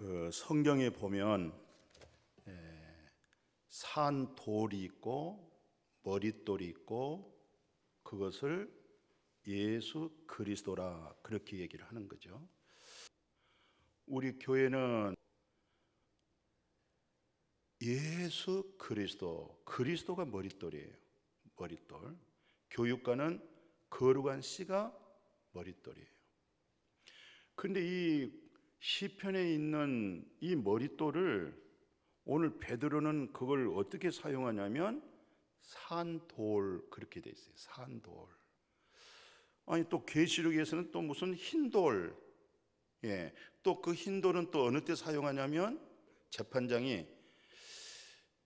그 성경에 보면 산 돌이 있고 머릿돌이 있고 그것을 예수 그리스도라 그렇게 얘기를 하는 거죠. 우리 교회는 예수 그리스도가 머릿돌이에요. 머릿돌. 교육과는 거룩한 씨가 머릿돌이에요. 그런데 이 시편에 있는 이 머릿돌을 오늘 베드로는 그걸 어떻게 사용하냐면 산돌 그렇게 돼 있어요. 산돌. 아니 또 계시록에서는 또 무슨 흰돌. 예. 또 그 흰돌은 또 어느 때 사용하냐면 재판장이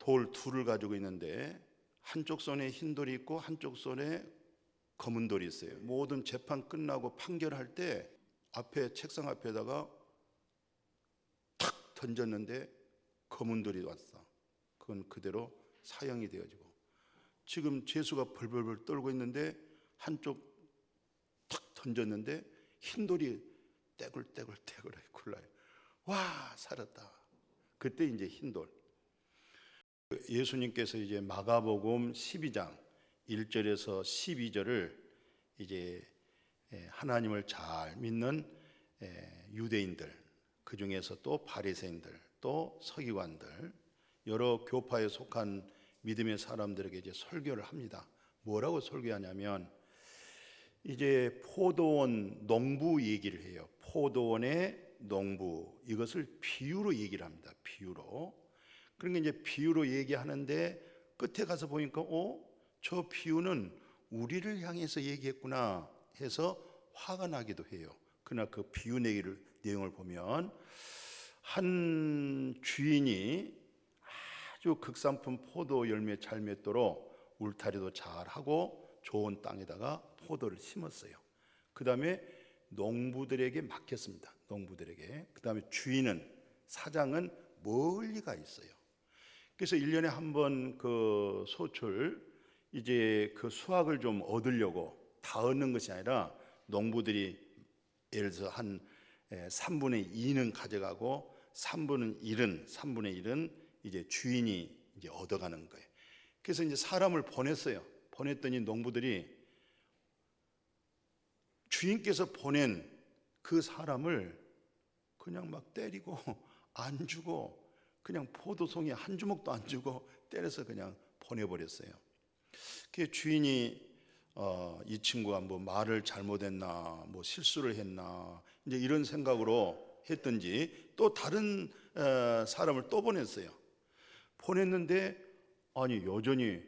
돌 둘을 가지고 있는데 한쪽 손에 흰돌이 있고 한쪽 손에 검은 돌이 있어요. 모든 재판 끝나고 판결할 때 앞에 책상 앞에다가 탁 던졌는데 검은 돌이 왔어. 그건 그대로 사형이 되어지고 지금 죄수가 벌벌벌 떨고 있는데 한쪽 탁 던졌는데 흰 돌이 떼굴떼굴 굴러요. 와, 살았다. 그때 이제 흰 돌. 예수님께서 이제 마가복음 12장 1절에서 12절을 이제 하나님을 잘 믿는 유대인들, 그 중에서 또 바리새인들, 또 서기관들, 여러 교파에 속한 믿음의 사람들에게 이제 설교를 합니다. 뭐라고 설교하냐면 이제 포도원 농부 얘기를 해요. 포도원의 농부, 이것을 비유로 얘기를 합니다. 비유로. 그러니까 이제 비유로 얘기하는데 끝에 가서 보니까 저 비유는 우리를 향해서 얘기했구나 해서 화가 나기도 해요. 그러나 그 비유 내용을 보면 한 주인이 아주 극상품 포도 열매 잘 맺도록 울타리도 잘 하고 좋은 땅에다가 포도를 심었어요. 그 다음에 농부들에게 맡겼습니다. 농부들에게. 그 다음에 주인은, 사장은 멀리 가 있어요. 그래서 1년에 한 번 그 소출 이제 그 수확을 좀 얻으려고 다 얻는 것이 아니라 농부들이 예를 들어서 한 3분의 2는 가져가고 3분의 1은 이제 주인이 이제 얻어가는 거예요. 그래서 이제 사람을 보냈어요. 보냈더니 농부들이 주인께서 보낸 그 사람을 그냥 막 때리고 안 주고 그냥 포도송이 한 주먹도 안 주고 때려서 그냥 보내버렸어요. 그 주인이 이 친구가 뭐 말을 잘못했나, 뭐 실수를 했나, 이제 이런 생각으로 했든지 또 다른 사람을 또 보냈어요. 보냈는데 아니 여전히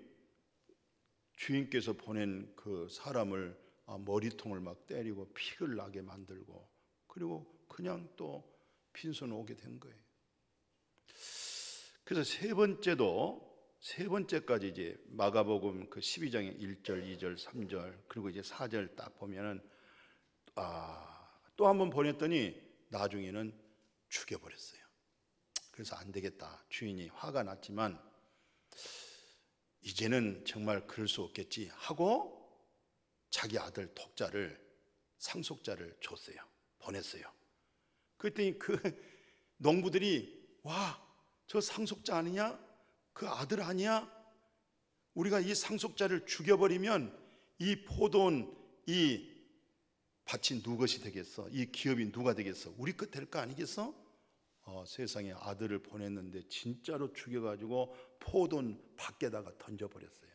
주인께서 보낸 그 사람을 머리통을 막 때리고 피를 나게 만들고 그리고 그냥 또 빈손 오게 된 거예요. 그래서 세 번째까지 이제 마가복음 그 12장의 1절, 2절, 3절 그리고 이제 4절 딱 보면은 또 한 번 보냈더니 나중에는 죽여버렸어요. 그래서 안 되겠다. 주인이 화가 났지만 이제는 정말 그럴 수 없겠지 하고 자기 아들 독자를, 상속자를 줬어요. 보냈어요. 그랬더니 그 농부들이 와, 저 상속자 아니냐? 그 아들 아니야? 우리가 이 상속자를 죽여버리면 이 포도원, 이 밭이 누구 것이 되겠어? 이 기업이 누가 되겠어? 우리 것 될 거 아니겠어? 세상에 아들을 보냈는데 진짜로 죽여가지고 포도원 밖에다가 던져버렸어요.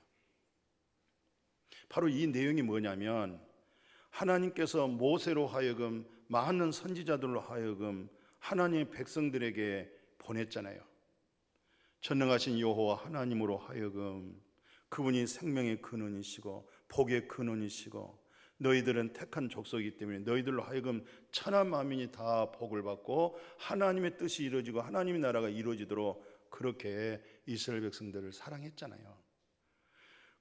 바로 이 내용이 뭐냐면 하나님께서 모세로 하여금 많은 선지자들로 하여금 하나님의 백성들에게 보냈잖아요. 전능하신 여호와 하나님으로 하여금 그분이 생명의 근원이시고 복의 근원이시고 너희들은 택한 족속이기 때문에 너희들로 하여금 천하 만민이 다 복을 받고 하나님의 뜻이 이루어지고 하나님의 나라가 이루어지도록 그렇게 이스라엘 백성들을 사랑했잖아요.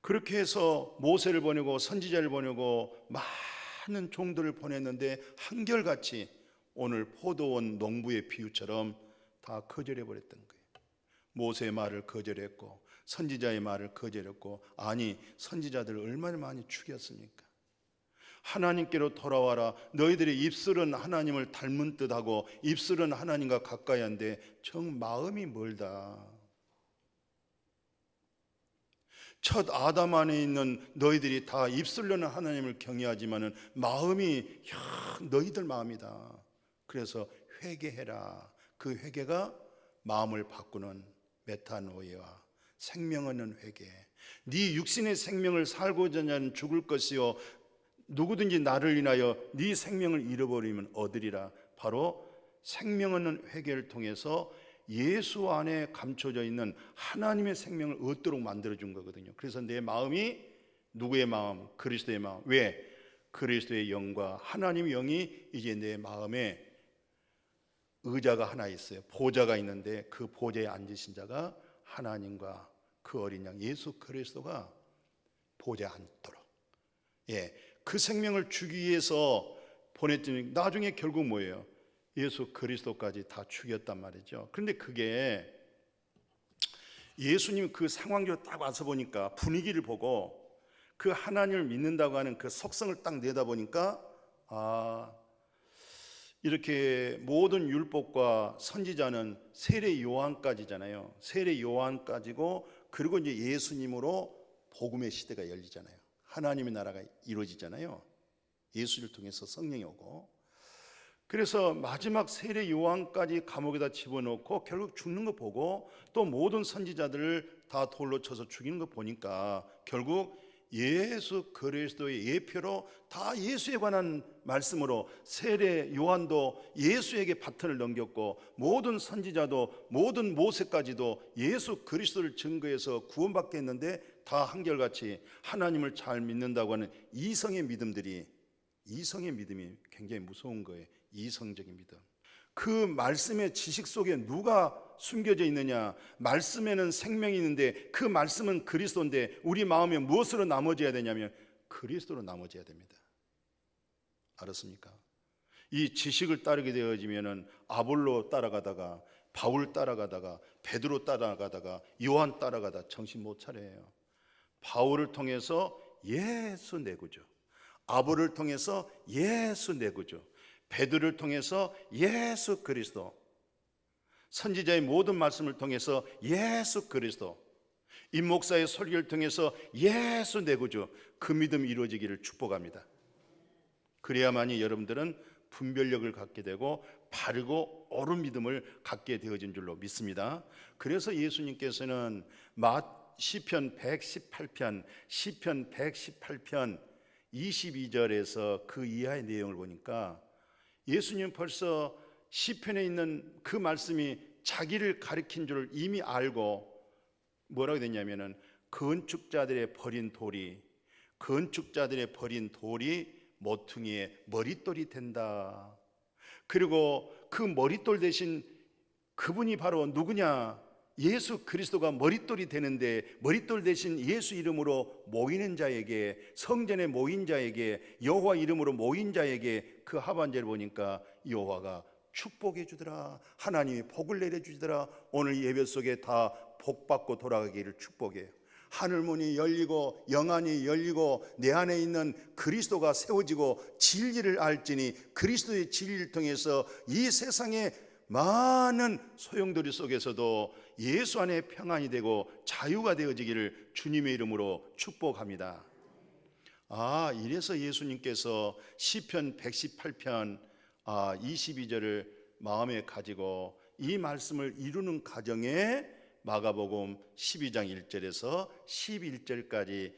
그렇게 해서 모세를 보내고 선지자를 보내고 많은 종들을 보냈는데 한결같이 오늘 포도원 농부의 비유처럼 다 거절해 버렸던 거예요. 모세의 말을 거절했고 선지자의 말을 거절했고 아니 선지자들을 얼마나 많이 죽였습니까? 하나님께로 돌아와라. 너희들의 입술은 하나님을 닮은 듯하고 입술은 하나님과 가까이 한데 정 마음이 멀다. 첫 아담 안에 있는 너희들이 다 입술로는 하나님을 경외하지만은 마음이 너희들 마음이다. 그래서 회개해라. 그 회개가 마음을 바꾸는 메타노이와 생명 얻는 회개. 네 육신의 생명을 살고자 하는 죽을 것이요 누구든지 나를 인하여 네 생명을 잃어버리면 얻으리라. 바로 생명 얻는 회개를 통해서 예수 안에 감춰져 있는 하나님의 생명을 얻도록 만들어준 거거든요. 그래서 내 마음이 누구의 마음? 그리스도의 마음. 왜? 그리스도의 영과 하나님의 영이 이제 내 마음에 의자가 하나 있어요. 보좌가 있는데 그 보좌에 앉으신 자가 하나님과 그 어린 양 예수 그리스도가 보좌에 앉도록, 그 생명을 주기 위해서 보냈더니 나중에 결국 뭐예요? 예수 그리스도까지 다 죽였단 말이죠. 그런데 그게 예수님 그 상황으로 딱 와서 보니까 분위기를 보고 그 하나님을 믿는다고 하는 그 속성을 딱 내다보니까 이렇게 모든 율법과 선지자는 세례 요한까지잖아요. 세례 요한까지고 그리고 이제 예수님으로 복음의 시대가 열리잖아요. 하나님의 나라가 이루어지잖아요. 예수를 통해서 성령이 오고. 그래서 마지막 세례 요한까지 감옥에다 집어넣고 결국 죽는 거 보고 또 모든 선지자들을 다 돌로 쳐서 죽이는 거 보니까 결국 예수 그리스도의 예표로 다 예수에 관한 말씀으로 세례 요한도 예수에게 바톤을 넘겼고 모든 선지자도 모든 모세까지도 예수 그리스도를 증거해서 구원받게 했는데 다 한결같이 하나님을 잘 믿는다고 하는 이성의 믿음이 굉장히 무서운 거예요. 이성적인 믿음. 그 말씀의 지식 속에 누가 숨겨져 있느냐? 말씀에는 생명이 있는데 그 말씀은 그리스도인데 우리 마음에 무엇으로 나머져야 되냐면 그리스도로 나머져야 됩니다. 알았습니까? 이 지식을 따르게 되어지면은 아볼로 따라가다가 바울 따라가다가 베드로 따라가다가 요한 따라가다 정신 못 차려요. 바울을 통해서 예수 내 구주, 아볼을 통해서 예수 내 구주, 베드로를 통해서 예수 그리스도, 선지자의 모든 말씀을 통해서 예수 그리스도, 임 목사의 설교를 통해서 예수 내 구주, 그 믿음이 이루어지기를 축복합니다. 그래야만이 여러분들은 분별력을 갖게 되고 바르고 옳은 믿음을 갖게 되어진 줄로 믿습니다. 그래서 예수님께서는 시편 118편 22절에서 그 이하의 내용을 보니까 예수님은 벌써 시편에 있는 그 말씀이 자기를 가리킨 줄 이미 알고 뭐라고 됐냐면은 건축자들의 버린 돌이 모퉁이의 머릿돌이 된다. 그리고 그 머릿돌 대신 그분이 바로 누구냐? 예수 그리스도가 머릿돌이 되는데 머릿돌 대신 예수 이름으로 모이는 자에게, 성전에 모인 자에게, 여호와 이름으로 모인 자에게 그 하반절을 보니까 여호와가 축복해 주더라. 하나님이 복을 내려주시더라. 오늘 예배 속에 다 복받고 돌아가기를 축복해요. 하늘문이 열리고 영안이 열리고 내 안에 있는 그리스도가 세워지고 진리를 알지니 그리스도의 진리를 통해서 이 세상의 많은 소용돌이 속에서도 예수 안에 평안이 되고 자유가 되어지기를 주님의 이름으로 축복합니다. 이래서 예수님께서 시편 118편 22절을 마음에 가지고 이 말씀을 이루는 과정에 마가복음 12장 1절에서 11절까지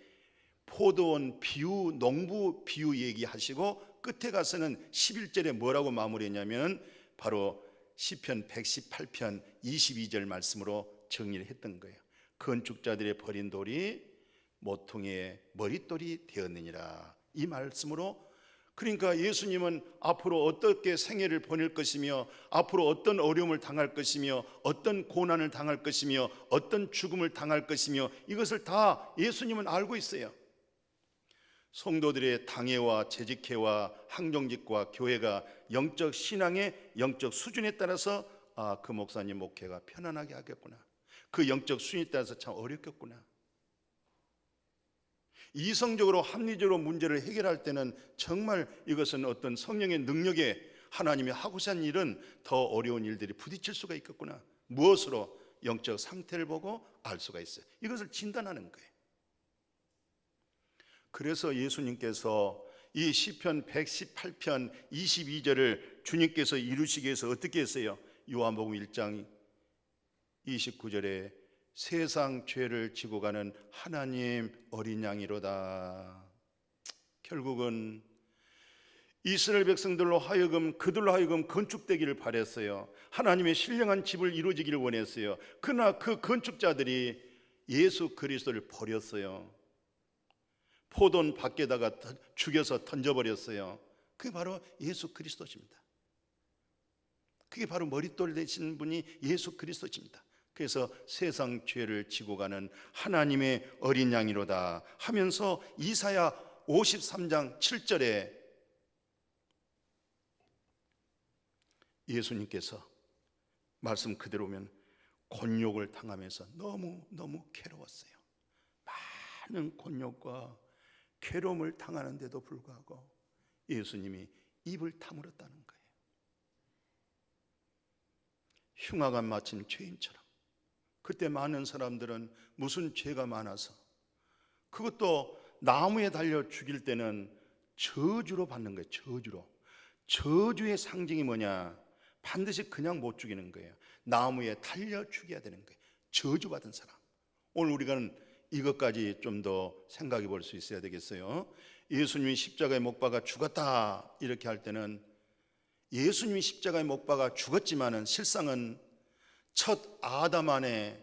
포도원 비유, 농부 비유 얘기하시고 끝에 가서는 11절에 뭐라고 마무리했냐면 바로 시편 118편 22절 말씀으로 정리를 했던 거예요. 건축자들의 버린 돌이 모퉁이의 머릿돌이 되었느니라. 이 말씀으로, 그러니까 예수님은 앞으로 어떻게 생애를 보낼 것이며 앞으로 어떤 어려움을 당할 것이며 어떤 고난을 당할 것이며 어떤 죽음을 당할 것이며 이것을 다 예수님은 알고 있어요. 성도들의 당회와 재직회와 항정직과 교회가 영적 신앙의 영적 수준에 따라서 그 목사님 목회가 편안하게 하겠구나, 그 영적 수준에 따라서 참 어렵겠구나, 이성적으로 합리적으로 문제를 해결할 때는 정말 이것은 어떤 성령의 능력에 하나님이 하고자 하는 일은 더 어려운 일들이 부딪힐 수가 있겠구나. 무엇으로? 영적 상태를 보고 알 수가 있어요. 이것을 진단하는 거예요. 그래서 예수님께서 이 시편 118편 22절을 주님께서 이루시기 위해서 어떻게 했어요? 요한복음 1장 29절에 세상 죄를 지고 가는 하나님 어린 양이로다. 결국은 이스라엘 백성들로 하여금 그들로 하여금 건축되기를 바랬어요. 하나님의 신령한 집을 이루어지기를 원했어요. 그러나 그 건축자들이 예수 그리스도를 버렸어요. 포도원 밖에다가 죽여서 던져버렸어요. 그게 바로 예수 그리스도십니다. 그게 바로 머릿돌 되신 분이 예수 그리스도십니다. 그래서 세상 죄를 지고 가는 하나님의 어린 양이로다 하면서 이사야 53장 7절에 예수님께서 말씀 그대로 보면 곤욕을 당하면서 너무 괴로웠어요. 많은 곤욕과 괴로움을 당하는데도 불구하고 예수님이 입을 다물었다는 거예요. 흉악한 마침 죄인처럼. 그때 많은 사람들은 무슨 죄가 많아서, 그것도 나무에 달려 죽일 때는 저주로 받는 거예요. 저주로. 저주의 상징이 뭐냐? 반드시 그냥 못 죽이는 거예요. 나무에 달려 죽여야 되는 거예요. 저주받은 사람. 오늘 우리가 이것까지 좀 더 생각해 볼 수 있어야 되겠어요. 예수님이 십자가에 못 박아 죽었다 이렇게 할 때는 예수님이 십자가에 못 박아 죽었지만은 실상은 첫 아담 안에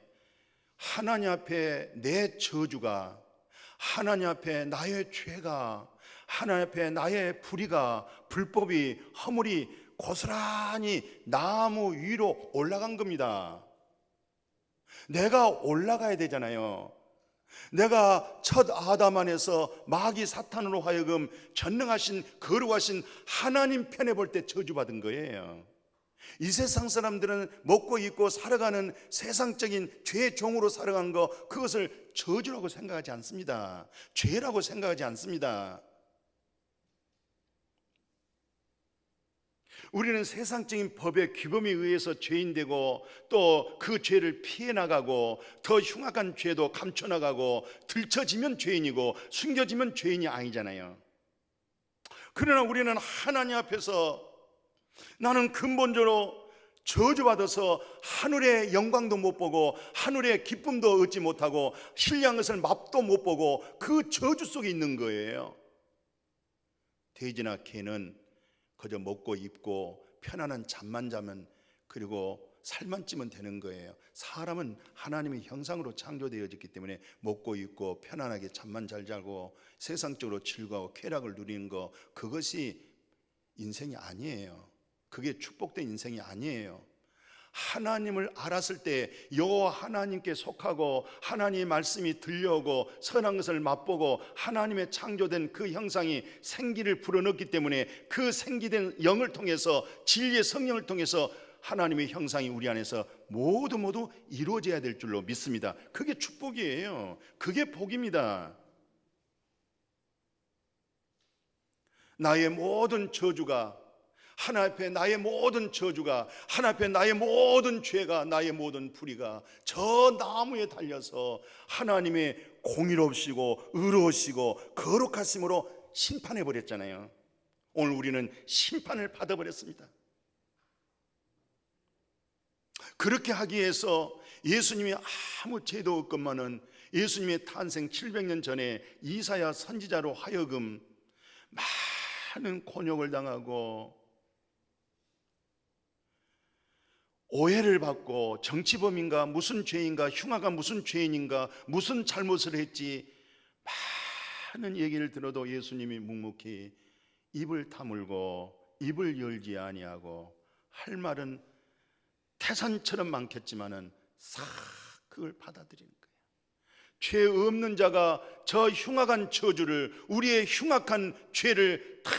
하나님 앞에 내 저주가, 하나님 앞에 나의 죄가, 하나님 앞에 나의 불의가, 불법이, 허물이 고스란히 나무 위로 올라간 겁니다. 내가 올라가야 되잖아요. 내가 첫 아담 안에서 마귀 사탄으로 하여금 전능하신 거룩하신 하나님 편에 볼 때 저주받은 거예요. 이 세상 사람들은 먹고 입고 살아가는 세상적인 죄의 종으로 살아간 거, 그것을 저주라고 생각하지 않습니다. 죄라고 생각하지 않습니다. 우리는 세상적인 법의 규범에 의해서 죄인되고 또 그 죄를 피해 나가고 더 흉악한 죄도 감춰 나가고 들춰지면 죄인이고 숨겨지면 죄인이 아니잖아요. 그러나 우리는 하나님 앞에서 나는 근본적으로 저주받아서 하늘의 영광도 못 보고 하늘의 기쁨도 얻지 못하고 신령한 것을 맛도 못 보고 그 저주 속에 있는 거예요. 돼지나 개는 그저 먹고 입고 편안한 잠만 자면 그리고 살만 찌면 되는 거예요. 사람은 하나님의 형상으로 창조되어졌기 때문에 먹고 입고 편안하게 잠만 잘 자고 세상적으로 즐거워 쾌락을 누리는 거, 그것이 인생이 아니에요. 그게 축복된 인생이 아니에요. 하나님을 알았을 때 여호와 하나님께 속하고 하나님의 말씀이 들려오고 선한 것을 맛보고 하나님의 창조된 그 형상이 생기를 불어넣기 때문에 그 생기된 영을 통해서 진리의 성령을 통해서 하나님의 형상이 우리 안에서 모두 이루어져야 될 줄로 믿습니다. 그게 축복이에요. 그게 복입니다. 나의 모든 저주가, 하나님 앞에 나의 모든 저주가, 하나님 앞에 나의 모든 죄가, 나의 모든 불의가 저 나무에 달려서 하나님의 공의롭시고 의로우시고 거룩하심으로 심판해 버렸잖아요. 오늘 우리는 심판을 받아버렸습니다. 그렇게 하기 위해서 예수님이 아무 죄도 없건만은 예수님의 탄생 700년 전에 이사야 선지자로 하여금 많은 곤욕을 당하고 오해를 받고 정치범인가 무슨 죄인가 흉악한 무슨 죄인인가 무슨 잘못을 했지 많은 얘기를 들어도 예수님이 묵묵히 입을 다물고 입을 열지 아니하고 할 말은 태산처럼 많겠지만은 싹 그걸 받아들이는 거예요. 죄 없는 자가 저 흉악한 저주를, 우리의 흉악한 죄를 다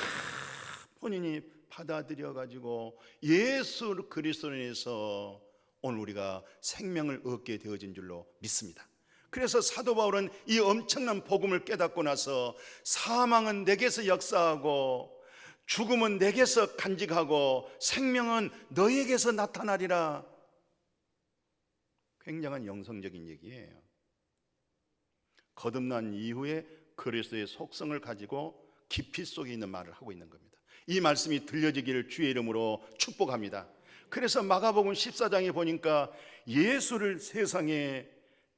본인이 받아들여 가지고 예수 그리스도로 인해서 오늘 우리가 생명을 얻게 되어진 줄로 믿습니다. 그래서 사도 바울은 이 엄청난 복음을 깨닫고 나서 사망은 내게서 역사하고 죽음은 내게서 간직하고 생명은 너에게서 나타나리라. 굉장한 영성적인 얘기예요. 거듭난 이후에 그리스도의 속성을 가지고 깊이 속에 있는 말을 하고 있는 겁니다. 이 말씀이 들려지기를 주의 이름으로 축복합니다. 그래서 마가복음 14장에 보니까 예수를 세상에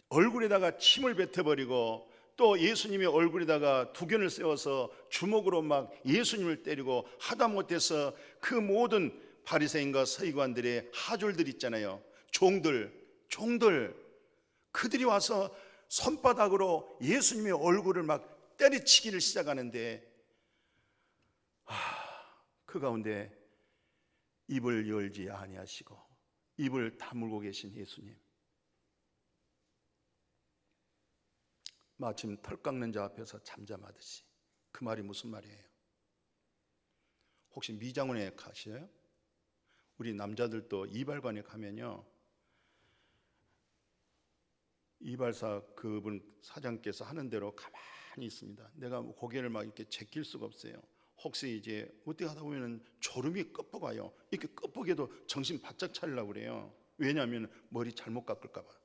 얼굴에다가 침을 뱉어버리고 또 예수님의 얼굴에다가 두견을 세워서 주먹으로 막 예수님을 때리고 하다 못해서 그 모든 바리새인과 서기관들의 하졸들 있잖아요. 종들 그들이 와서 손바닥으로 예수님의 얼굴을 막 때리치기를 시작하는데 그 가운데 입을 열지 아니하시고 입을 다물고 계신 예수님, 마침 털 깎는 자 앞에서 잠잠하듯이. 그 말이 무슨 말이에요? 혹시 미장원에 가시나요? 우리 남자들도 이발관에 가면요, 이발사 그분 사장께서 하는 대로 가만히 있습니다. 내가 고개를 막 이렇게 제낄 수가 없어요. 혹시 이제 어떻게 하다 보면 졸음이 끄뻑와요. 이렇게 끄뻑해도 정신 바짝 차리려고 그래요. 왜냐하면 머리 잘못 깎을까 봐.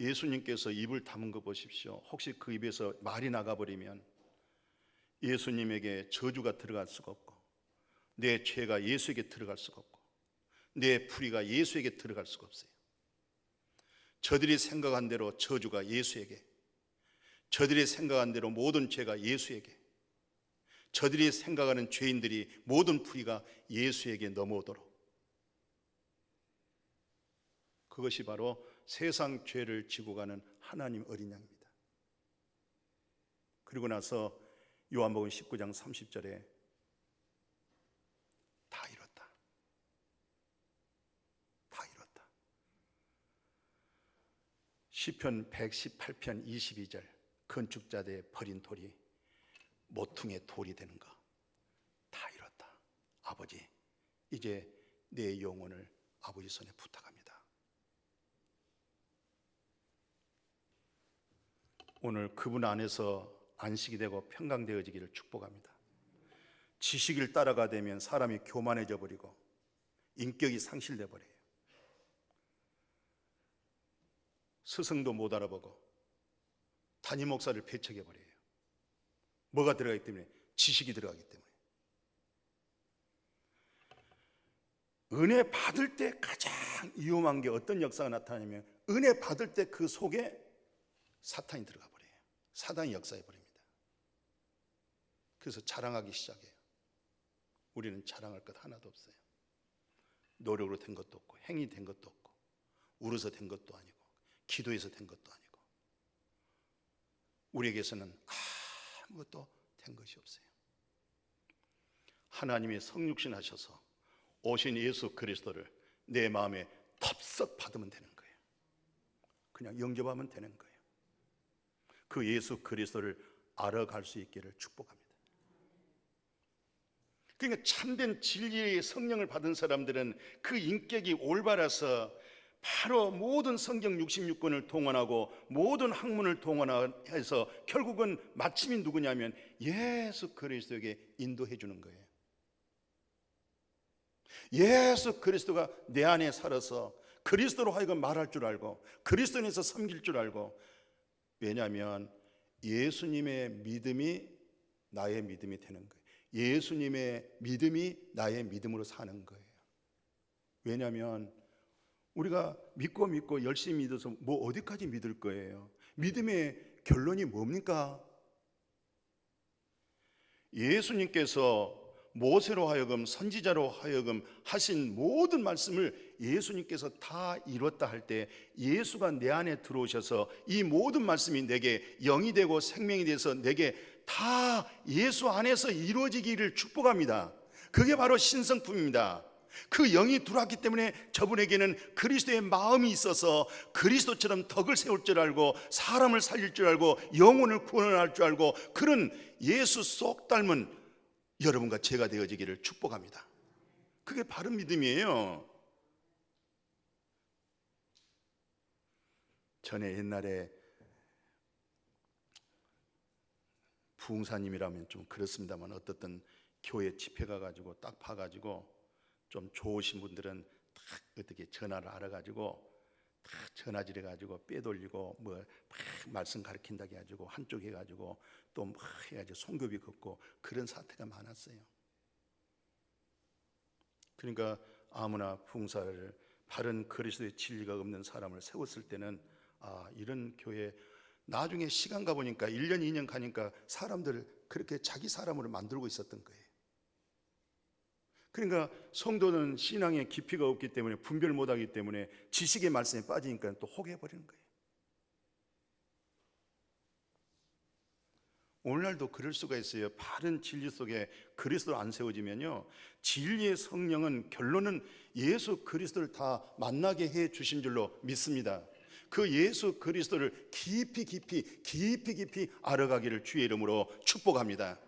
예수님께서 입을 다문 거 보십시오. 혹시 그 입에서 말이 나가버리면 예수님에게 저주가 들어갈 수가 없고, 내 죄가 예수에게 들어갈 수가 없고, 내 불의가 예수에게 들어갈 수가 없어요. 저들이 생각한 대로 저주가 예수에게, 저들이 생각한 대로 모든 죄가 예수에게, 저들이 생각하는 죄인들이 모든 불의가 예수에게 넘어오도록, 그것이 바로 세상 죄를 지고 가는 하나님 어린 양입니다. 그리고 나서 요한복음 19장 30절에 다 이뤘다, 다 이뤘다. 시편 118편 22절, 건축자들의 버린 돌이 모퉁이의 돌이 되는 거 다 이뤘다. 아버지, 이제 내 영혼을 아버지 손에 부탁합니다. 오늘 그분 안에서 안식이 되고 평강되어지기를 축복합니다. 지식을 따라가 되면 사람이 교만해져 버리고 인격이 상실돼 버려요. 스승도 못 알아보고 담임 목사를 배척해 버려요. 뭐가 들어가기 때문에? 지식이 들어가기 때문에. 은혜 받을 때 가장 위험한 게 어떤 역사가 나타나냐면, 은혜 받을 때 그 속에 사탄이 들어가 버려요. 사단이 역사해 버립니다. 그래서 자랑하기 시작해요. 우리는 자랑할 것 하나도 없어요. 노력으로 된 것도 없고, 행위 된 것도 없고, 울어서 된 것도 아니고, 기도해서 된 것도 아니고, 우리에게서는 아무것도 된 것이 없어요. 하나님이 성육신 하셔서 오신 예수 그리스도를 내 마음에 덥석 받으면 되는 거예요. 그냥 영접하면 되는 거예요. 그 예수 그리스도를 알아갈 수 있기를 축복합니다. 그러니까 참된 진리의 성령을 받은 사람들은 그 인격이 올바라서 바로 모든 성경 66권을 동원하고 모든 학문을 동원해서 결국은 마침이 누구냐면 예수 그리스도에게 인도해 주는 거예요. 예수 그리스도가 내 안에 살아서 그리스도로 하여금 말할 줄 알고 그리스도 안에서 섬길 줄 알고, 왜냐하면 예수님의 믿음이 나의 믿음이 되는 거예요. 예수님의 믿음이 나의 믿음으로 사는 거예요. 왜냐하면 우리가 믿고 열심히 믿어서 뭐 어디까지 믿을 거예요? 믿음의 결론이 뭡니까? 예수님께서 모세로 하여금 선지자로 하여금 하신 모든 말씀을 예수님께서 다 이뤘다 할 때 예수가 내 안에 들어오셔서 이 모든 말씀이 내게 영이 되고 생명이 돼서 내게 다 예수 안에서 이루어지기를 축복합니다. 그게 바로 신성품입니다. 그 영이 들어왔기 때문에 저분에게는 그리스도의 마음이 있어서 그리스도처럼 덕을 세울 줄 알고 사람을 살릴 줄 알고 영혼을 구원할 줄 알고 그런 예수 쏙 닮은 여러분과 제가 되어지기를 축복합니다. 그게 바른 믿음이에요. 전에 옛날에 부흥사님이라면 좀 그렇습니다만 어떻든 교회 집회 가가지고 딱 봐가지고 좀 좋으신 분들은 딱 어떻게 전화를 알아가지고 딱 전화질 해가지고 빼돌리고 뭐 막 말씀 가르친다고 해가지고 한쪽 해가지고 또 막 해가지고 송교비 걷고 그런 사태가 많았어요. 그러니까 아무나 부흥사를 바른 그리스도의 진리가 없는 사람을 세웠을 때는 이런 교회 나중에 시간 가보니까 1년 2년 가니까 사람들을 그렇게 자기 사람으로 만들고 있었던 거예요. 그러니까 성도는 신앙의 깊이가 없기 때문에 분별 못하기 때문에 지식의 말씀에 빠지니까 또 혹해버리는 거예요. 오늘날도 그럴 수가 있어요. 바른 진리 속에 그리스도를 안 세워지면요, 진리의 성령은 결론은 예수 그리스도를 다 만나게 해 주신 줄로 믿습니다. 그 예수 그리스도를 깊이 알아가기를 주의 이름으로 축복합니다.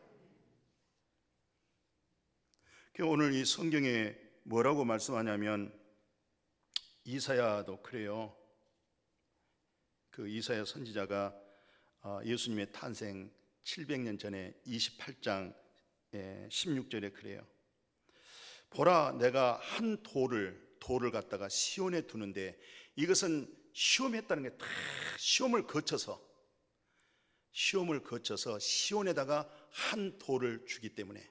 오늘 이 성경에 뭐라고 말씀하냐면 이사야도 그래요. 그 이사야 선지자가 예수님의 탄생 700년 전에 28장 16절에 그래요. 보라, 내가 한 돌을 갖다가 시온에 두는데, 이것은 시험했다는 게 다 시험을 거쳐서 시온에다가 한 돌을 주기 때문에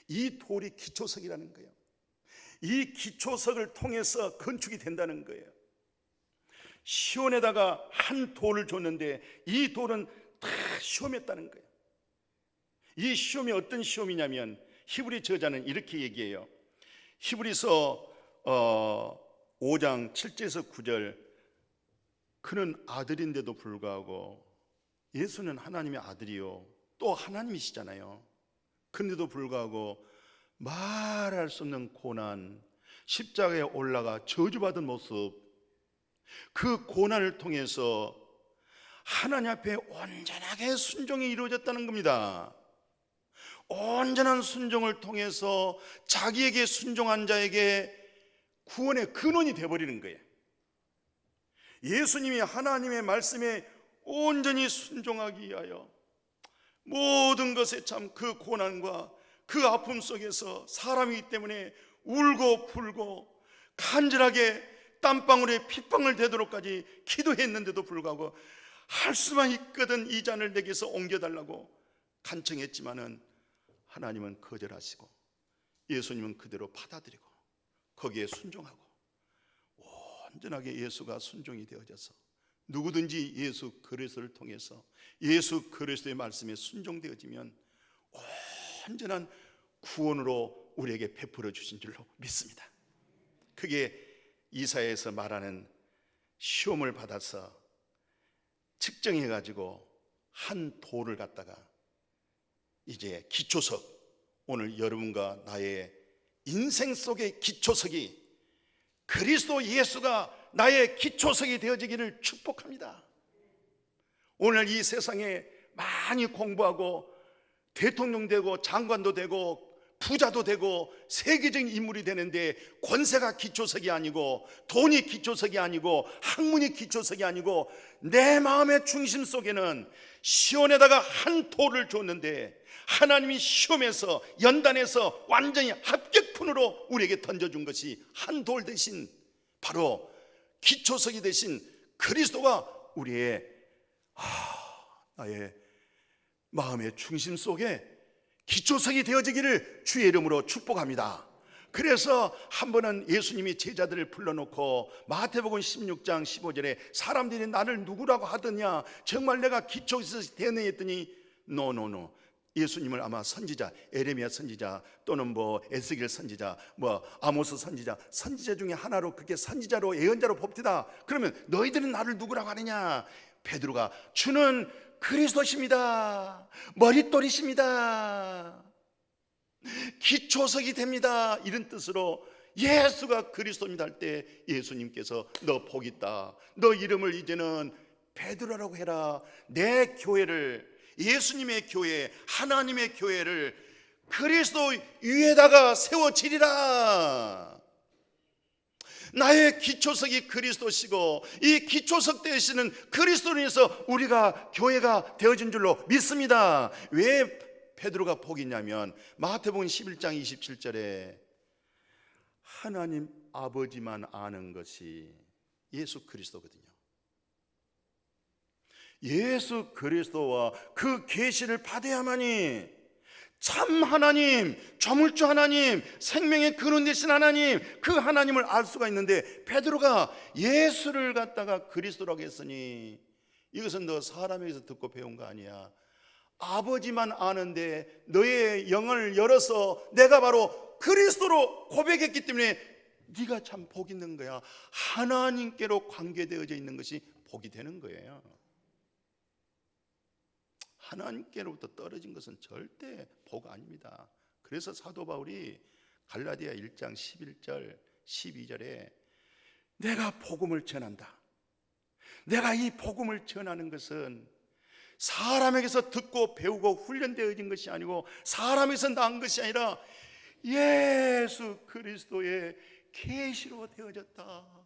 이 돌이 기초석이라는 거예요. 이 기초석을 통해서 건축이 된다는 거예요. 시온에다가 한 돌을 줬는데 이 돌은 다 시험했다는 거예요. 이 시험이 어떤 시험이냐면 히브리 저자는 이렇게 얘기해요. 히브리서 5장 7절에서 9절, 그는 아들인데도 불구하고, 예수는 하나님의 아들이요 또 하나님이시잖아요. 그런데도 불구하고 말할 수 없는 고난, 십자가에 올라가 저주받은 모습, 그 고난을 통해서 하나님 앞에 온전하게 순종이 이루어졌다는 겁니다. 온전한 순종을 통해서 자기에게 순종한 자에게 구원의 근원이 되어버리는 거예요. 예수님이 하나님의 말씀에 온전히 순종하기 위하여 모든 것에 참 그 고난과 그 아픔 속에서 사람이기 때문에 울고 불고 간절하게 땀방울에 핏방울 되도록까지 기도했는데도 불구하고 할 수만 있거든 이 잔을 내게서 옮겨달라고 간청했지만은 하나님은 거절하시고 예수님은 그대로 받아들이고 거기에 순종하고 온전하게 예수가 순종이 되어져서 누구든지 예수 그리스도를 통해서 예수 그리스도의 말씀에 순종되어지면 온전한 구원으로 우리에게 베풀어 주신 줄로 믿습니다. 그게 이사야에서 말하는 시험을 받아서 측정해 가지고 한 돌을 갖다가 이제 기초석, 오늘 여러분과 나의 인생 속의 기초석이 그리스도 예수가 나의 기초석이 되어지기를 축복합니다. 오늘 이 세상에 많이 공부하고 대통령 되고 장관도 되고 부자도 되고 세계적인 인물이 되는데 권세가 기초석이 아니고 돈이 기초석이 아니고 학문이 기초석이 아니고 내 마음의 중심 속에는 시온에다가 한 돌을 줬는데 하나님이 시험에서 연단해서 완전히 합격푼으로 우리에게 던져준 것이 한 돌 대신 바로 기초석이 되신 그리스도가 우리의 나의 마음의 중심 속에 기초석이 되어지기를 주의 이름으로 축복합니다. 그래서 한 번은 예수님이 제자들을 불러놓고 마태복음 16장 15절에 사람들이 나를 누구라고 하더냐, 정말 내가 기초석이 되었느냐 했더니 노 예수님을 아마 선지자, 에레미야 선지자 또는 뭐 에스겔 선지자, 뭐 아모스 선지자 중에 하나로 그렇게 선지자로 예언자로 뽑히다. 그러면 너희들은 나를 누구라고 하느냐? 베드로가 주는 그리스도십니다. 머릿돌이십니다. 기초석이 됩니다. 이런 뜻으로 예수가 그리스도입니다 할 때 예수님께서 너 복 있다. 너 이름을 이제는 베드로라고 해라. 내 교회를, 예수님의 교회, 하나님의 교회를 그리스도 위에다가 세워지리라. 나의 기초석이 그리스도시고 이 기초석 되시는 그리스도로 인해서 우리가 교회가 되어진 줄로 믿습니다. 왜 베드로가 복이냐면 마태복음 11장 27절에 하나님 아버지만 아는 것이 예수 그리스도거든요. 예수 그리스도와 그 계시를 받아야만이 참 하나님, 저물주 하나님, 생명의 근원 되신 하나님, 그 하나님을 알 수가 있는데 베드로가 예수를 갖다가 그리스도라고 했으니 이것은 너 사람에게서 듣고 배운 거 아니야. 아버지만 아는데 너의 영을 열어서 내가 바로 그리스도로 고백했기 때문에 네가 참 복 있는 거야. 하나님께로 관계되어져 있는 것이 복이 되는 거예요. 하나님께로부터 떨어진 것은 절대 복 아닙니다. 그래서 사도 바울이 갈라디아 1장 11절 12절에 내가 복음을 전한다. 내가 이 복음을 전하는 것은 사람에게서 듣고 배우고 훈련되어진 것이 아니고 사람에게서 낳은 것이 아니라 예수 그리스도의 계시로 되어졌다.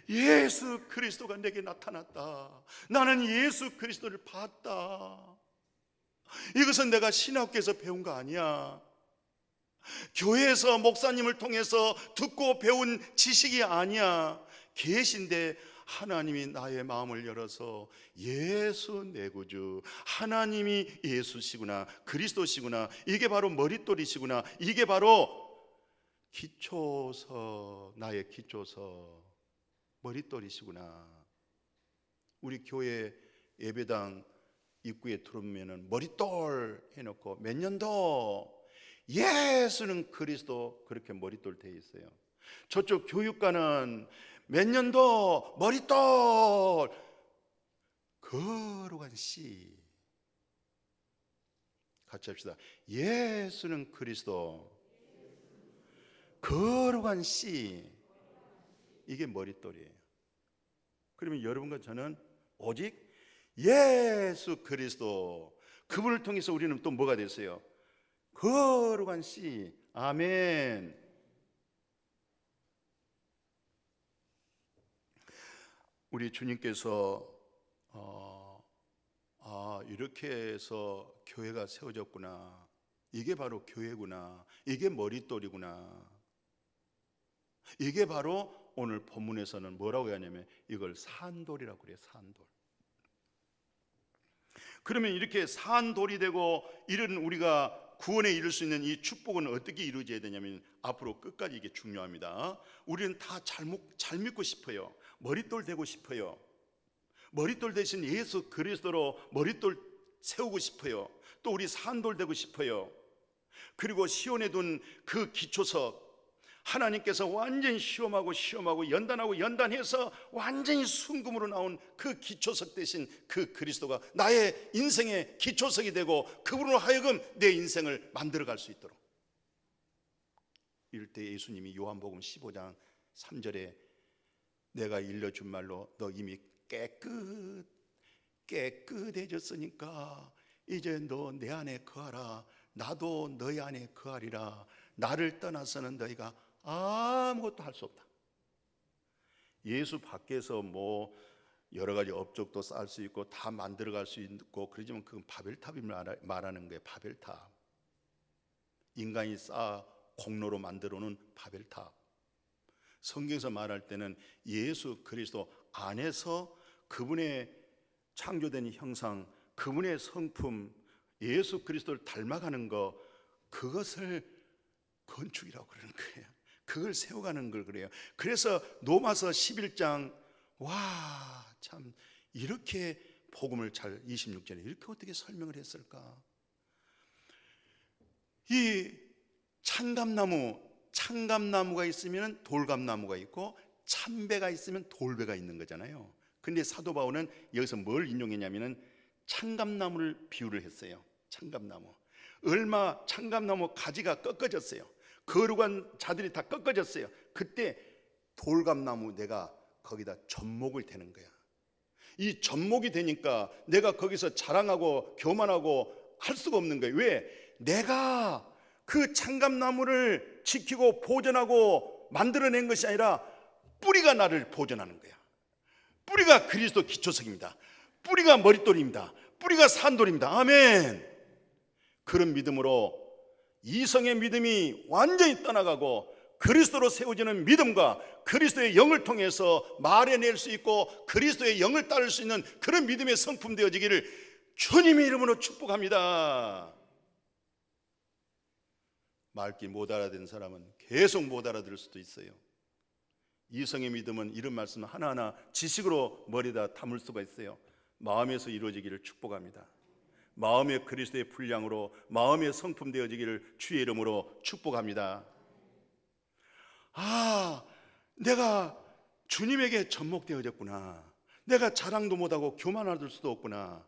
예수 그리스도가 내게 나타났다. 나는 예수 그리스도를 봤다. 이것은 내가 신학교에서 배운 거 아니야. 교회에서 목사님을 통해서 듣고 배운 지식이 아니야. 계시인데 하나님이 나의 마음을 열어서 예수 내 구주, 하나님이 예수시구나, 그리스도시구나, 이게 바로 머릿돌이시구나, 이게 바로 기초서, 나의 기초서 머릿돌이시구나. 우리 교회 예배당 입구에 들어오면 머릿돌 해놓고 몇 년도 예수는 그리스도 그렇게 머릿돌 돼 있어요. 저쪽 교육과는 몇 년도 머릿돌 거룩한 씨. 같이 합시다. 예수는 그리스도 거룩한 씨. 이게 머릿돌이에요. 그러면 여러분과 저는 오직 예수 그리스도, 그분을 통해서 우리는 또 뭐가 됐어요? 거룩한 씨. 아멘. 우리 주님께서 이렇게 해서 교회가 세워졌구나, 이게 바로 교회구나, 이게 머릿돌이구나, 이게 바로 오늘 본문에서는 뭐라고 하냐면 이걸 산돌이라고 그래요. 산돌. 그러면 이렇게 산돌이 되고 이런 우리가 구원에 이룰 수 있는 이 축복은 어떻게 이루어져야 되냐면 앞으로 끝까지 이게 중요합니다. 우리는 다 잘 믿고 싶어요. 머릿돌 되고 싶어요. 머릿돌 대신 예수 그리스도로 머릿돌 세우고 싶어요. 또 우리 산돌 되고 싶어요. 그리고 시온에 둔 그 기초석, 하나님께서 완전히 시험하고 연단해서 완전히 순금으로 나온 그 기초석 대신 그 그리스도가 나의 인생의 기초석이 되고 그분으로 하여금 내 인생을 만들어갈 수 있도록. 이럴 때 예수님이 요한복음 15장 3절에 내가 일러준 말로 너 이미 깨끗해졌으니까 이제 너 내 안에 거하라. 나도 너희 안에 거하리라. 나를 떠나서는 너희가 아무것도 할 수 없다. 예수 밖에서 뭐 여러 가지 업적도 쌓을 수 있고 다 만들어갈 수 있고 그러지만 그건 바벨탑이 말하는 거예요. 바벨탑. 인간이 쌓아 공로로 만들어 놓은 바벨탑. 성경에서 말할 때는 예수 그리스도 안에서 그분의 창조된 형상, 그분의 성품, 예수 그리스도를 닮아가는 것, 그것을 건축이라고 그러는 거예요. 그걸 세워가는 걸 그래요. 그래서 로마서 11장 참 이렇게 복음을 잘 26절에 이렇게 어떻게 설명을 했을까? 이 참감나무가 있으면 돌감나무가 있고 참배가 있으면 돌배가 있는 거잖아요. 근데 사도 바울은 여기서 뭘 인용했냐면은 참감나무를 비유를 했어요. 참감나무. 참감나무 가지가 꺾어졌어요. 거룩한 자들이 다 꺾어졌어요. 그때 돌감나무 내가 거기다 접목을 대는 거야. 이 접목이 되니까 내가 거기서 자랑하고 교만하고 할 수가 없는 거예요. 왜? 내가 그 참감나무를 지키고 보존하고 만들어낸 것이 아니라 뿌리가 나를 보존하는 거야. 뿌리가 그리스도 기초석입니다. 뿌리가 머릿돌입니다. 뿌리가 산돌입니다. 아멘. 그런 믿음으로 이성의 믿음이 완전히 떠나가고 그리스도로 세워지는 믿음과 그리스도의 영을 통해서 말해낼 수 있고 그리스도의 영을 따를 수 있는 그런 믿음의 성품 되어지기를 주님의 이름으로 축복합니다. 말귀 못 알아듣는 사람은 계속 못 알아들을 수도 있어요. 이성의 믿음은 이런 말씀 하나하나 지식으로 머리에다 담을 수가 있어요. 마음에서 이루어지기를 축복합니다. 마음의 그리스도의 분량으로 마음의 성품 되어지기를 주의 이름으로 축복합니다. 내가 주님에게 접목되어졌구나. 내가 자랑도 못하고 교만할 수도 없구나.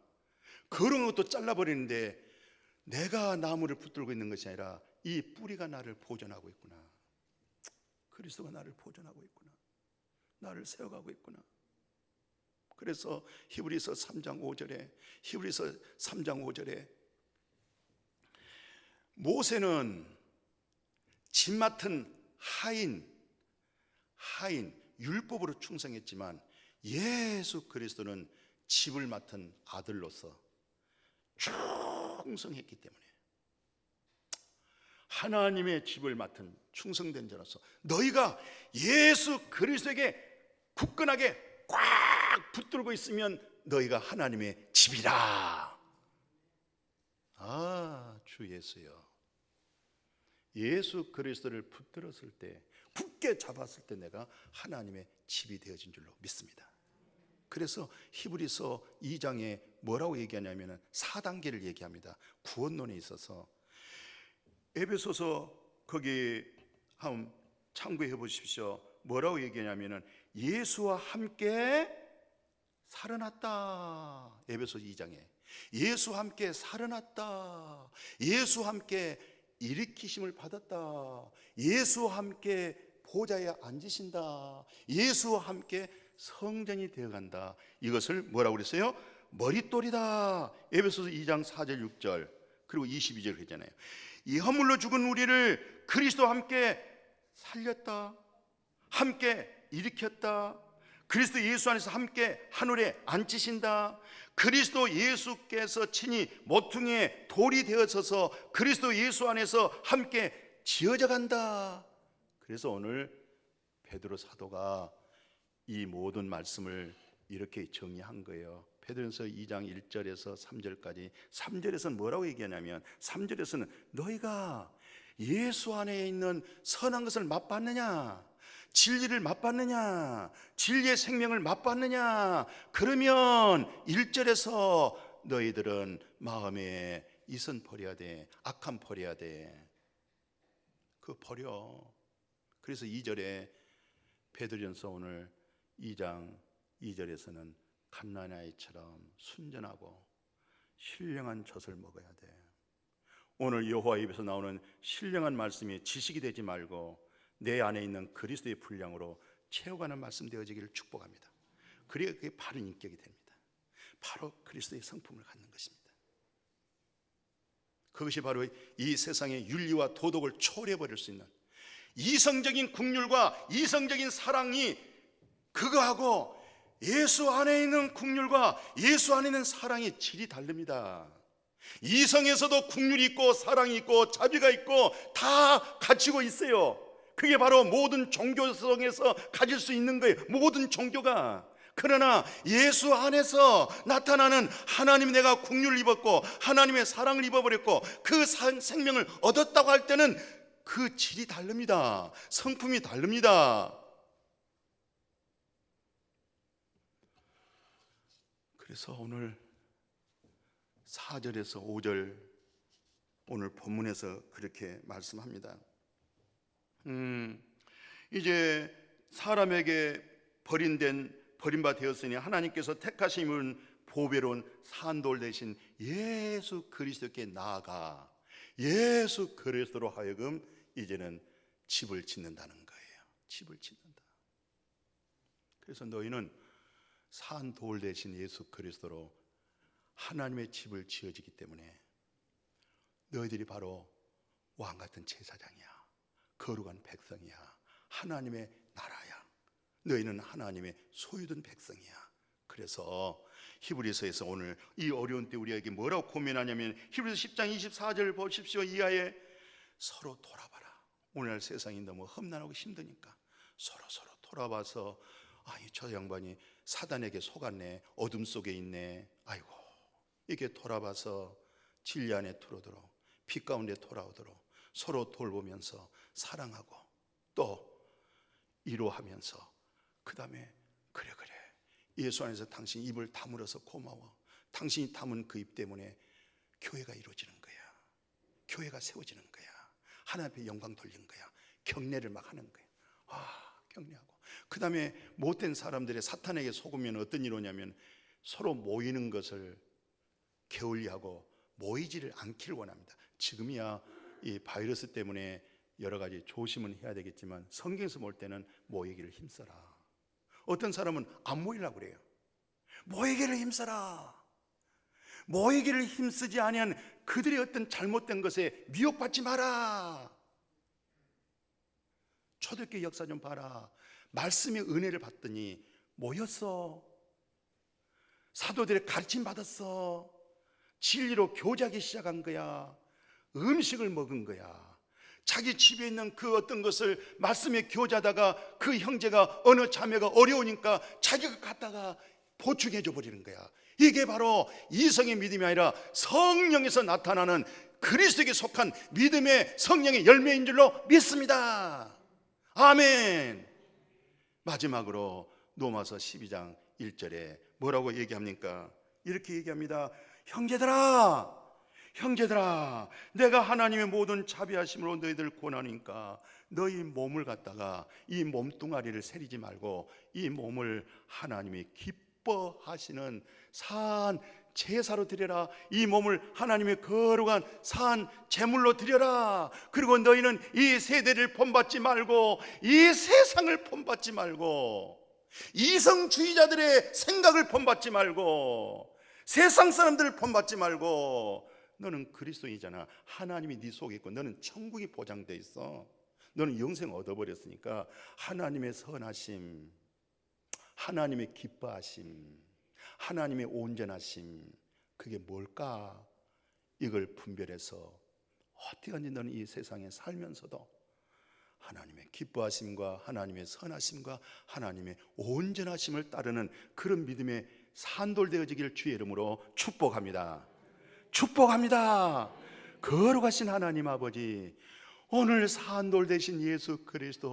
그런 것도 잘라버리는데 내가 나무를 붙들고 있는 것이 아니라 이 뿌리가 나를 보존하고 있구나. 그리스도가 나를 보존하고 있구나. 나를 세워가고 있구나. 그래서 히브리서 3장 5절에 모세는 집 맡은 하인 율법으로 충성했지만 예수 그리스도는 집을 맡은 아들로서 충성했기 때문에 하나님의 집을 맡은 충성된 자로서 너희가 예수 그리스도에게 굳건하게 꽉 붙들고 있으면 너희가 하나님의 집이라. 주 예수여, 예수 그리스도를 붙들었을 때, 굳게 잡았을 때 내가 하나님의 집이 되어진 줄로 믿습니다. 그래서 히브리서 2장에 뭐라고 얘기하냐면 4단계를 얘기합니다. 구원론에 있어서. 에베소서 거기 한번 참고해 보십시오. 뭐라고 얘기하냐면 예수와 함께 살아났다. 에베소 2장에 예수와 함께 살아났다. 예수와 함께 일으키심을 받았다. 예수와 함께 보좌에 앉으신다. 예수와 함께 성전이 되어간다. 이것을 뭐라고 그랬어요? 머릿돌이다. 에베소서 2장 4절 6절 그리고 22절 했잖아요. 이 허물로 죽은 우리를 그리스도와 함께 살렸다. 함께 일으켰다. 그리스도 예수 안에서 함께 하늘에 앉히신다. 그리스도 예수께서 친히 모퉁이에 돌이 되어서서 그리스도 예수 안에서 함께 지어져 간다. 그래서 오늘 베드로 사도가 이 모든 말씀을 이렇게 정리한 거예요. 베드로서 2장 1절에서 3절까지. 3절에서는 뭐라고 얘기하냐면 3절에서는 너희가 예수 안에 있는 선한 것을 맛봤느냐, 진리를 맛봤느냐, 진리의 생명을 맛봤느냐. 그러면 1절에서 너희들은 마음에 이선 버려야 돼. 악함 버려야 돼. 그거 버려. 그래서 2절에 베드로전서 오늘 2장 2절에서는 갓난아이처럼 순전하고 신령한 젖을 먹어야 돼. 오늘 여호와 입에서 나오는 신령한 말씀이 지식이 되지 말고 내 안에 있는 그리스도의 분량으로 채워가는 말씀 되어지기를 축복합니다. 그래야 그게 바른 인격이 됩니다. 바로 그리스도의 성품을 갖는 것입니다. 그것이 바로 이 세상의 윤리와 도덕을 초월해버릴 수 있는 이성적인 국률과 이성적인 사랑이 그거하고 예수 안에 있는 국률과 예수 안에 있는 사랑이 질이 다릅니다. 이성에서도 국률이 있고 사랑이 있고 자비가 있고 다 갖추고 있어요. 그게 바로 모든 종교성에서 가질 수 있는 거예요. 모든 종교가. 그러나 예수 안에서 나타나는 하나님이 내가 국률을 입었고 하나님의 사랑을 입어버렸고 그 생명을 얻었다고 할 때는 그 질이 다릅니다. 성품이 다릅니다. 그래서 오늘 4절에서 5절 오늘 본문에서 그렇게 말씀합니다. 이제 사람에게 버림바 되었으니 하나님께서 택하심은 보배로운 산돌 대신 예수 그리스도께 나아가 예수 그리스도로 하여금 이제는 집을 짓는다는 거예요. 집을 짓는다. 그래서 너희는 산돌 대신 예수 그리스도로 하나님의 집을 지어지기 때문에 너희들이 바로 왕같은 제사장이야. 거룩한 백성이야. 하나님의 나라야. 너희는 하나님의 소유된 백성이야. 그래서 히브리서에서 오늘 이 어려운 때 우리에게 뭐라고 고민하냐면 히브리서 10장 24절 보십시오. 이하에 서로 돌아봐라. 오늘날 세상이 너무 험난하고 힘드니까 서로 돌아봐서 저 양반이 사단에게 속았네, 어둠 속에 있네, 아이고 이게 돌아봐서 진리 안에 들어오도록, 빛 가운데 돌아오도록 서로 돌보면서 사랑하고 또 위로하면서 그 다음에 그래 예수 안에서 당신 입을 다물어서 고마워. 당신이 담은 그 입 때문에 교회가 이루어지는 거야. 교회가 세워지는 거야. 하나님 앞에 영광 돌리는 거야. 경례를 막 하는 거야. 경례하고 그 다음에 못된 사람들의 사탄에게 속으면 어떤 일이 오냐면 서로 모이는 것을 게을리하고 모이지를 않기를 원합니다. 지금이야 이 바이러스 때문에 여러 가지 조심은 해야 되겠지만 성경에서 볼 때는 모이기를 힘써라. 어떤 사람은 안 모이려고 그래요. 모이기를 힘써라. 모이기를 힘쓰지 아니한 그들의 어떤 잘못된 것에 미혹받지 마라. 초대교회 역사 좀 봐라. 말씀의 은혜를 받더니 모였어. 사도들의 가르침 받았어. 진리로 교제하기 시작한 거야. 음식을 먹은 거야. 자기 집에 있는 그 어떤 것을 말씀에 교제하다가 그 형제가 어느 자매가 어려우니까 자기가 갖다가 보충해 줘 버리는 거야. 이게 바로 이성의 믿음이 아니라 성령에서 나타나는 그리스도에게 속한 믿음의 성령의 열매인 줄로 믿습니다. 아멘. 마지막으로 로마서 12장 1절에 뭐라고 얘기합니까? 이렇게 얘기합니다. 형제들아, 내가 하나님의 모든 자비하심으로 너희들 권하니까 너희 몸을 갖다가 이 몸뚱아리를 세리지 말고 이 몸을 하나님이 기뻐하시는 산 제사로 드려라. 이 몸을 하나님의 거룩한 산 제물로 드려라. 그리고 너희는 이 세대를 본받지 말고 이 세상을 본받지 말고 이성주의자들의 생각을 본받지 말고 세상 사람들을 본받지 말고 너는 그리스도이잖아. 하나님이 네 속에 있고 너는 천국이 보장돼 있어. 너는 영생 얻어버렸으니까 하나님의 선하심, 하나님의 기뻐하심, 하나님의 온전하심, 그게 뭘까? 이걸 분별해서 어떻게든지 너는 이 세상에 살면서도 하나님의 기뻐하심과 하나님의 선하심과 하나님의 온전하심을 따르는 그런 믿음의 산돌되어지기를 주의 이름으로 축복합니다. 축복합니다. 거룩하신 하나님 아버지, 오늘 산돌 되신 예수 그리스도